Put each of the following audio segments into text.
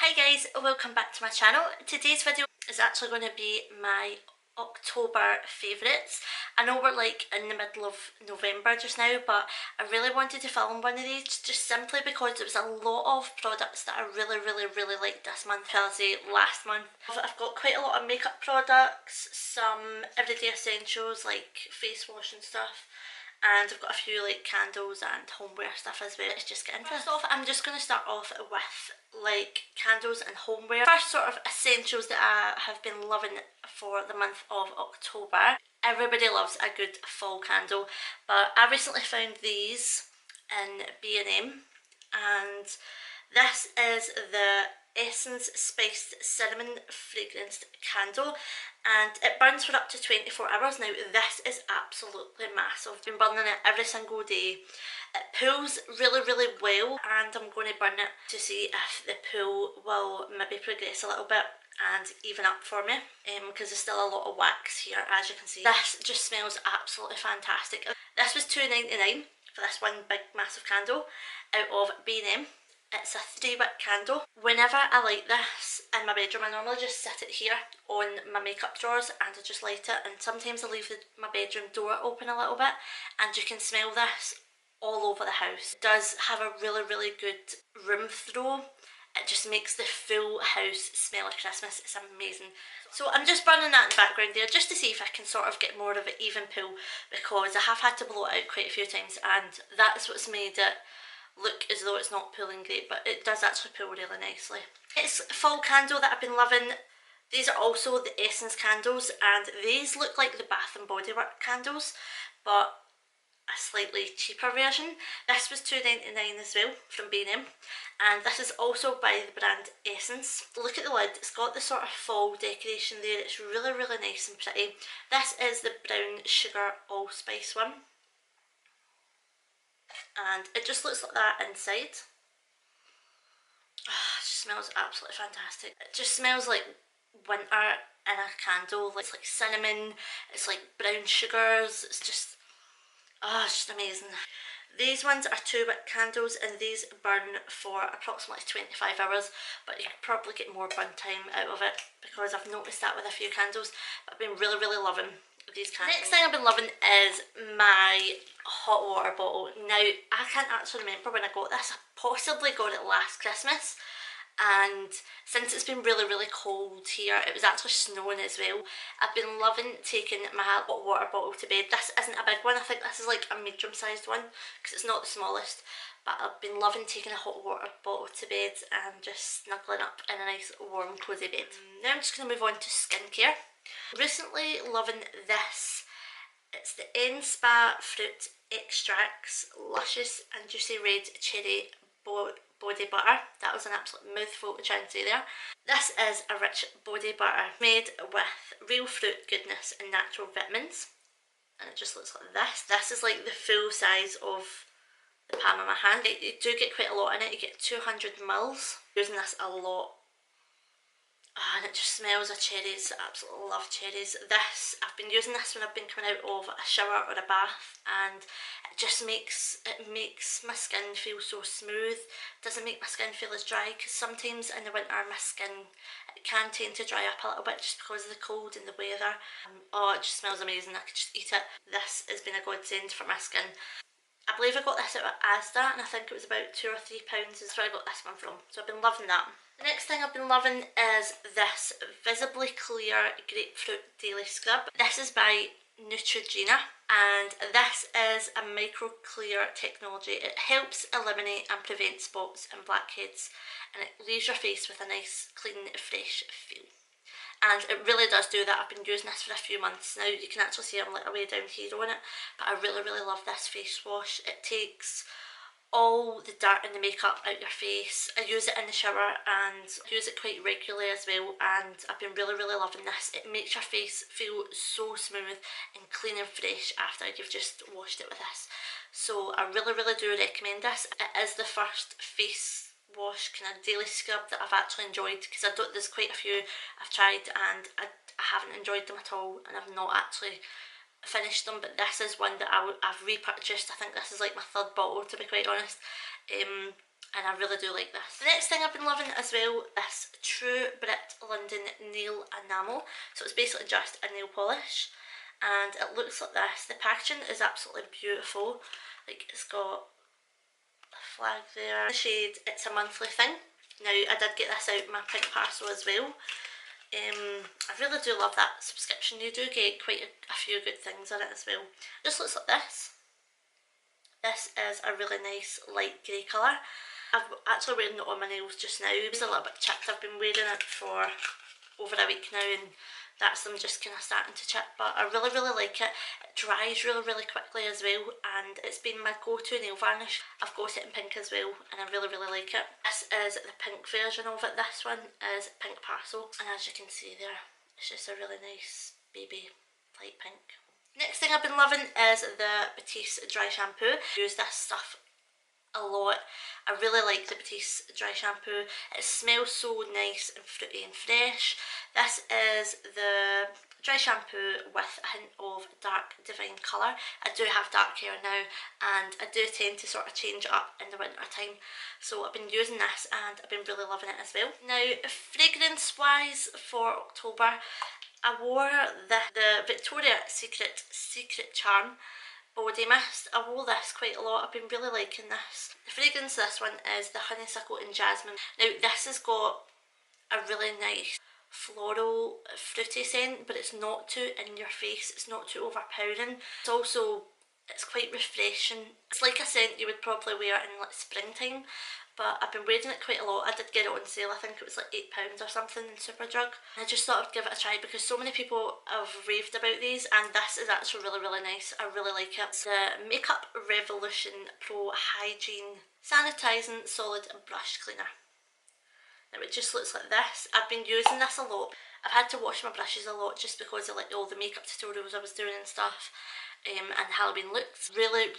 Hi guys, welcome back to my channel. Today's video is actually going to be my October favourites. I know we're like in the middle of November just now, but I really wanted to film one of these just simply because there was a lot of products that I really liked this month, as I say last month. I've got quite a lot of makeup products, some everyday essentials like face wash and stuff, and I've got a few like candles and homeware stuff as well. Let's just get into it. First off, I'm just going to start off with like candles and homeware. First sort of essentials that I have been loving for the month of October. Everybody loves a good fall candle, but I recently found these in B&M, and this is the Essence Spiced Cinnamon Fragranced Candle, and it burns for up to 24 hours. Now this is absolutely massive. I've been burning it every single day. It pulls really well, and I'm going to burn it to see if the pull will maybe progress a little bit and even up for me, because there's still a lot of wax here, as you can see. This just smells absolutely fantastic. This was £2.99 for this one big massive candle out of B&M. It's a 3-wick candle. Whenever I light this in my bedroom, I normally just sit it here on my makeup drawers and I just light it, and sometimes I leave my bedroom door open a little bit and you can smell this all over the house. It does have a really good room throw. It just makes the full house smell like Christmas. It's amazing. So I'm just burning that in the background there just to see if I can sort of get more of an even pull, because I have had to blow it out quite a few times and that's what's made it look as though it's not pulling great, but it does actually pull really nicely. It's a fall candle that I've been loving. These are also the Essence candles, and these look like the Bath and Body Works candles, but a slightly cheaper version. This was £2.99 as well from B&M, and this is also by the brand Essence. Look at the lid, it's got the sort of fall decoration there. It's really nice and pretty. This is the brown sugar allspice one, and it just looks like that inside. Oh, it just smells absolutely fantastic. It just smells like winter in a candle. It's like cinnamon, it's like brown sugars, it's just, oh, it's just amazing. These ones are 2-wick candles and these burn for approximately 25 hours, but you can probably get more burn time out of it because I've noticed that with a few candles. But I've been really loving these candles. Next thing I've been loving is my hot water bottle. Now, I can't actually remember when I got this. I possibly got it last Christmas, and since it's been really cold here, it was actually snowing as well, I've been loving taking my hot water bottle to bed. This isn't a big one, I think this is like a medium sized one because it's not the smallest, but I've been loving taking a hot water bottle to bed and just snuggling up in a nice warm cozy bed. Now I'm just going to move on to skincare. Recently loving this. It's the Spa Fruit Extracts Luscious and Juicy Red Cherry Body Butter. That was an absolute mouthful to try and say there. This is a rich body butter made with real fruit goodness and natural vitamins, and it just looks like this. This is like the full size of the palm of my hand. You do get quite a lot in it. You get 200 mils. Using this a lot. Oh, and it just smells of cherries. I absolutely love cherries. This, I've been using this when I've been coming out of a shower or a bath, and it just makes my skin feel so smooth. It doesn't make my skin feel as dry, because sometimes in the winter my skin, it can tend to dry up a little bit just because of the cold and the weather. Oh, it just smells amazing. I could just eat it. This has been a godsend for my skin. I believe I got this out at Asda, and I think it was about £2 or £3 is where I got this one from, so I've been loving that. The next thing I've been loving is this Visibly Clear Grapefruit Daily Scrub. This is by Neutrogena, and this is a micro clear technology. It helps eliminate and prevent spots and blackheads, and it leaves your face with a nice clean fresh feel. And it really does do that. I've been using this for a few months now. You can actually see I'm like way down here on it, but I really love this face wash. It takes all the dirt and the makeup out your face. I use it in the shower and use it quite regularly as well, and I've been really loving this. It makes your face feel so smooth and clean and fresh after you've just washed it with this. So I really do recommend this. It is the first face wash kind of daily scrub that I've actually enjoyed, because there's quite a few I've tried and I haven't enjoyed them at all, and I've not actually finished them, but this is one that I've repurchased. I think this is like my 3rd bottle, to be quite honest. and I really do like this. The next thing I've been loving as well, this True Brit London Nail Enamel. So it's basically just a nail polish, and it looks like this. The packaging is absolutely beautiful. Like, it's got a flag there. The shade, It's a Monthly Thing. Now, I did get this out in my pink parcel as well. I really do love that subscription. You do get quite a few good things in it as well. Just looks like this. This is a really nice light grey colour. I'm actually wearing it on my nails just now. It's a little bit chipped. I've been wearing it for over a week now, and that's them just kind of starting to chip, but I really like it. It dries really quickly as well, and it's been my go-to nail varnish. I've got it in pink as well, and I really like it. This is the pink version of it. This one is pink parcel, and as you can see there, it's just a really nice baby light pink. Next thing I've been loving is the Batiste dry shampoo. I use this stuff a lot. I really like the Batiste dry shampoo. It smells so nice and fruity and fresh. This is the dry shampoo with a hint of dark divine colour. I do have dark hair now, and I do tend to sort of change it up in the winter time, so I've been using this and I've been really loving it as well. Now, fragrance wise for October, I wore the Victoria's Secret Charm body mist. I wore this quite a lot. I've been really liking this. The fragrance this one is the Honeysuckle and Jasmine. Now, this has got a really nice floral fruity scent, but it's not too in your face, it's not too overpowering. It's quite refreshing. It's like a scent you would probably wear in like springtime, but I've been wearing it quite a lot. I did get it on sale. I think it was like £8 or something in Superdrug. I just thought I'd give it a try because so many people have raved about these, and this is actually really nice. I really like it. It's the Makeup Revolution Pro Hygiene Sanitising Solid Brush Cleaner. Now, it just looks like this. I've been using this a lot. I've had to wash my brushes a lot just because of like all the makeup tutorials I was doing and stuff. And Halloween looks. Really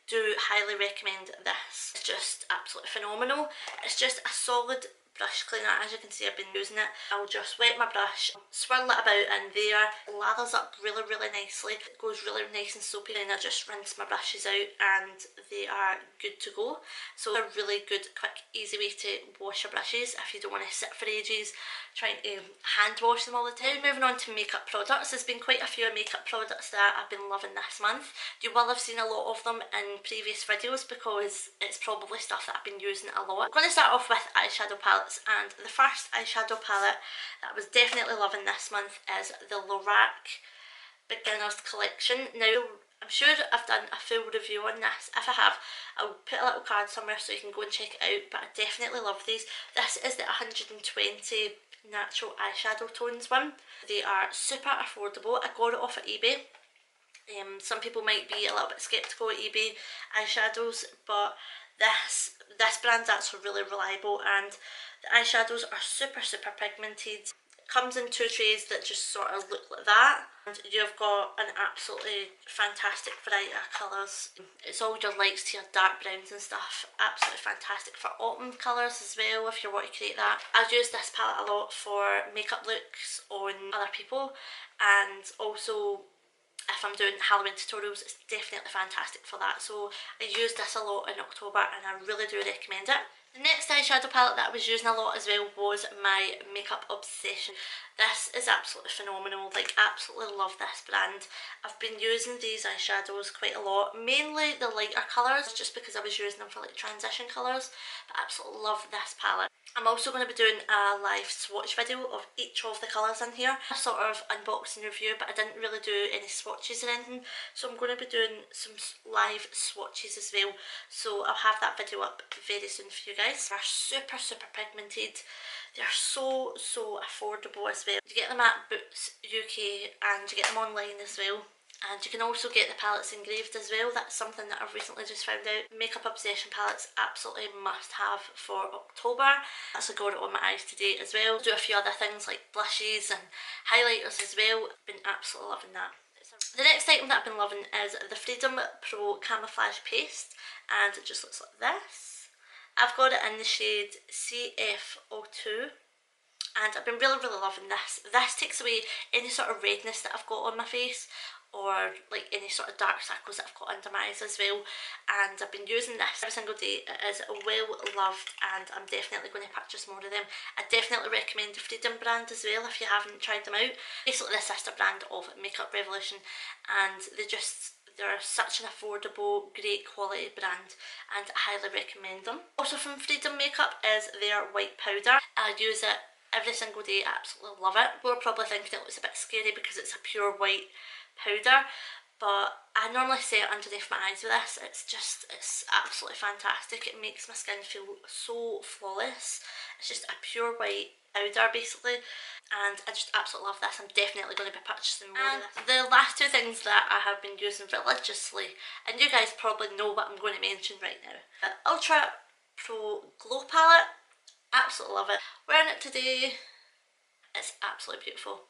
do highly recommend this. It's just absolutely phenomenal. It's just a solid brush cleaner. As you can see, I've been using it. I'll just wet my brush, swirl it about in there, lathers up really nicely. It goes really nice and soapy, and I just rinse my brushes out and they are good to go. So a really good, quick, easy way to wash your brushes if you don't want to sit for ages trying to hand wash them all the time. Moving on to makeup products, there's been quite a few makeup products that I've been loving this month. You will have seen a lot of them in previous videos because it's probably stuff that I've been using a lot. I'm going to start off with eyeshadow palettes, and the first eyeshadow palette that I was definitely loving this month is the loveee Beginner's Collection. Now, I'm sure I've done a full review on this. If I have, I'll put a little card somewhere so you can go and check it out, but I definitely love these. This is the 120 natural eyeshadow tones one. They are super affordable. I got it off of eBay. Some people might be a little bit sceptical at eBay eyeshadows, but this brand's actually really reliable, and the eyeshadows are super pigmented. It comes in two trays that just sort of look like that, and you've got an absolutely fantastic variety of colours. It's all your lights to your dark browns and stuff. Absolutely fantastic for autumn colours as well if you want to create that. I've used this palette a lot for makeup looks on other people, and also if I'm doing Halloween tutorials, it's definitely fantastic for that. So I used this a lot in October and I really do recommend it. The next eyeshadow palette that I was using a lot as well was my Makeup Obsession. This is absolutely phenomenal. Like, absolutely love this brand. I've been using these eyeshadows quite a lot, mainly the lighter colours, just because I was using them for like transition colours, but I absolutely love this palette. I'm also going to be doing a live swatch video of each of the colours in here. A sort of unboxing review, but I didn't really do any swatches or anything, so I'm going to be doing some live swatches as well. So I'll have that video up very soon for you guys. They're super pigmented. They're so affordable as well. You get them at Boots UK and you get them online as well. And you can also get the palettes engraved as well. That's something that I've recently just found out. Makeup Obsession palettes absolutely must have for October. Actually got it on my eyes today as well. Do a few other things like blushes and highlighters as well. Been absolutely loving that. The next item that I've been loving is the Freedom Pro Camouflage Paste, and it just looks like this. I've got it in the shade CF02, and I've been really loving this. This takes away any sort of redness that I've got on my face, or like any sort of dark circles that I've got under my eyes as well, and I've been using this every single day. It is well loved, and I'm definitely going to purchase more of them. I definitely recommend the Freedom brand as well if you haven't tried them out. Basically the sister brand of Makeup Revolution, and they're such an affordable, great quality brand, and I highly recommend them. Also from Freedom Makeup is their white powder. I use it every single day, I absolutely love it. People are probably thinking it looks a bit scary because it's a pure white powder, but I normally set it underneath my eyes with this. It's absolutely fantastic. It makes my skin feel so flawless. It's just a pure white powder basically, and I just absolutely love this. I'm definitely going to be purchasing more of this. The last two things that I have been using religiously, and you guys probably know what I'm going to mention right now. The Ultra Pro Glow Palette, absolutely love it. Wearing it today, it's absolutely beautiful.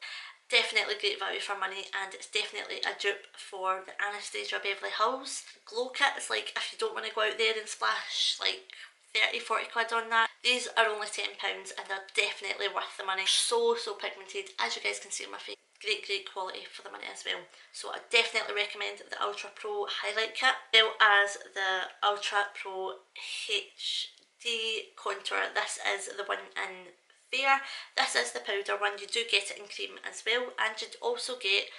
Definitely great value for money, and it's definitely a dupe for the Anastasia Beverly Hills Glow Kit. It's like, if you don't want to go out there and splash like 30-40 quid on that, these are only £10 and they're definitely worth the money. So pigmented, as you guys can see on my face. Great quality for the money as well. So I definitely recommend the Ultra Pro Highlight Kit, as well as the Ultra Pro HD Contour. This is the one in fair. This is the powder one. You do get it in cream as well, and you'd also get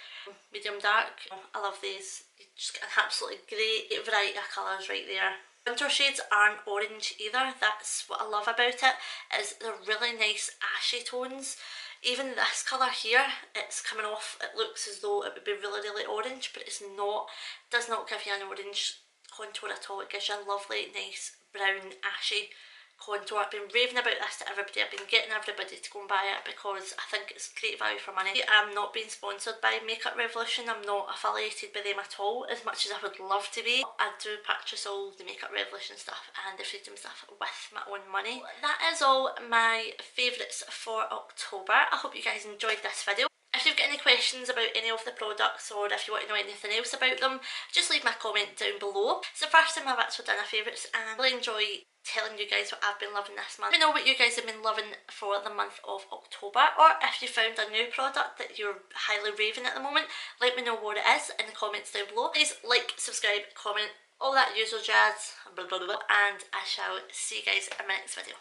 medium dark. I love these. You just get an absolutely great variety of colours right there. Winter shades aren't orange either. That's what I love about it, is they're really nice ashy tones. Even this colour here, it's coming off, it looks as though it would be really orange, but it's not. It does not give you an orange contour at all. It gives you a lovely nice brown ashy contour. I've been raving about this to everybody. I've been getting everybody to go and buy it because I think it's great value for money. I'm not being sponsored by Makeup Revolution. I'm not affiliated with them at all, as much as I would love to be. I do purchase all the Makeup Revolution stuff and the Freedom stuff with my own money. That is all my favourites for October. I hope you guys enjoyed this video. If you've got any questions about any of the products, or if you want to know anything else about them, just leave me a comment down below. It's the first time I've actually done a favourites, and I really enjoy telling you guys what I've been loving this month. Let me know what you guys have been loving for the month of October, or if you found a new product that you're highly raving at the moment, let me know what it is in the comments down below. Please like, subscribe, comment, all that usual jazz, and I shall see you guys in my next video.